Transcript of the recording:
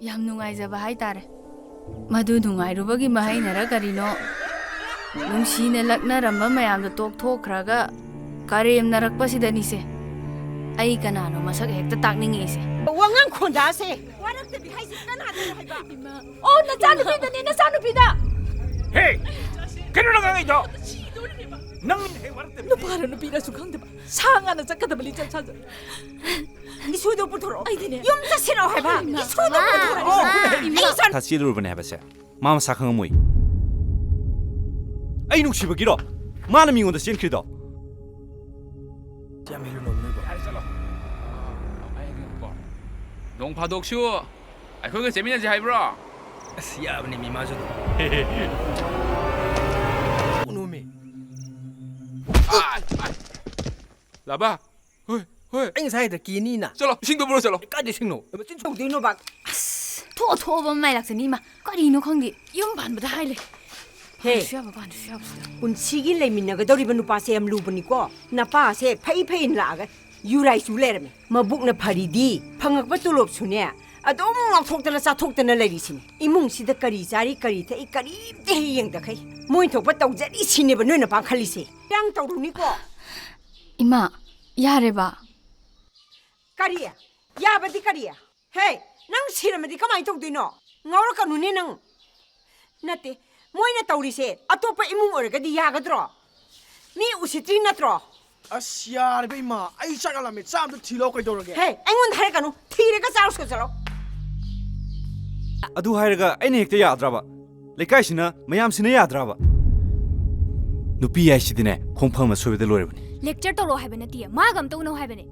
Yam nungaijaba haitare. Madu nungairubagi mahainara karino. Nungsina laknaramba mayamda tokthokhraga karemnarakpasida se. Ai kanano masak hekta takningi se. Wangang khonda se. Waraktabi haisi kanano haiba. Oh, nachanupi ni nachanupi da. Hey! Kano nang ito? Nang waraktabi. Nupara nupi na sukhangdaba. Sangana chakadabali chacha. Isudo putoro. Yum ta sino haiba. Isudo putoro. 다 찌르르ꯕꯅꯦ ꯍꯥꯏꯕꯁꯦ ꯃꯥ ꯃꯁꯥ ꯈꯪꯉꯝꯃꯣꯏ ꯑꯩ ꯅꯨꯡꯁꯤꯕꯒꯤꯔꯣ ꯃꯥꯅ ꯃꯤꯉꯣꯟꯗ ꯆꯦꯟꯈ꯭ꯔꯤꯗꯣ ꯅꯣꯡ ꯐꯥꯗꯣꯛꯁꯨ ꯑꯩꯈꯣꯏꯒ ꯆꯦꯟꯃꯤꯟꯅꯁꯦ ꯍꯥꯏꯕ꯭ꯔꯣ ꯑꯁ ꯌꯥꯕꯅꯦ ꯃꯤ ꯃꯥꯁꯨ ꯅꯣꯃꯤ ꯂꯥꯕꯥ ꯍꯣꯏ ꯍꯣꯏ ꯑꯩ ꯉꯁꯥꯏꯗ ꯀꯤꯅꯤꯅ ꯆꯠꯂꯣ ꯏꯁꯤꯡꯗꯣ ꯄꯨꯔꯣ ꯆꯠꯂꯣ ꯀꯥꯏꯗ ꯏꯁꯤꯡꯅꯣ ꯃꯆꯤꯟ ꯊꯣꯛꯗꯣꯏꯅꯣ ꯕꯥ Thoba mai laksani ma. Karino khangdi. Yum banbada haile. He Shaba ban shabsta. punsigi leiminagadoriba nupase am lubani ko napa se phai phai laga yurai su lerme mabuk na pharidi phangakba tulop sune adom ngakthokdana chathokdana leirisini imung sida kari jari kari thai kari te yeng da khai moi thokba tawjari sine ba noina pa khalise yang tawruni ko Ima, yare ba. kariya ya badi kariya hey nang siramadi kamai tawdino ngawra kanune nang nate moina tawrise atopa imung oragadi yagadro mi usitri natro ꯑꯁ ꯌꯥꯔꯦꯕ ꯏꯃꯥ ꯑꯩ ꯆꯥꯛꯂꯝꯃꯦ ꯆꯥꯝꯗ ꯊꯤꯂꯣ ꯀꯩꯗꯧꯔꯒꯦ hey aingon harekanu thirega charsko chalo ꯑꯗꯨ ꯍꯥꯏꯔꯒ ꯑꯩꯅ ꯍꯦꯛꯇ ꯌꯥꯗ꯭ꯔꯕ ꯂꯩꯀꯥꯏꯁꯤꯅ ꯃꯌꯥꯝꯁꯤꯅ ꯌꯥꯗ꯭ꯔꯕ ꯅꯨꯄꯤ ꯍꯥꯏꯁꯤꯗꯤꯅꯦ ꯈꯣꯡꯐꯝ ꯑꯁꯣꯏꯕꯗ ꯂꯣꯏꯔꯕꯅꯤ lecture tolo haibane tiya magam to no haibane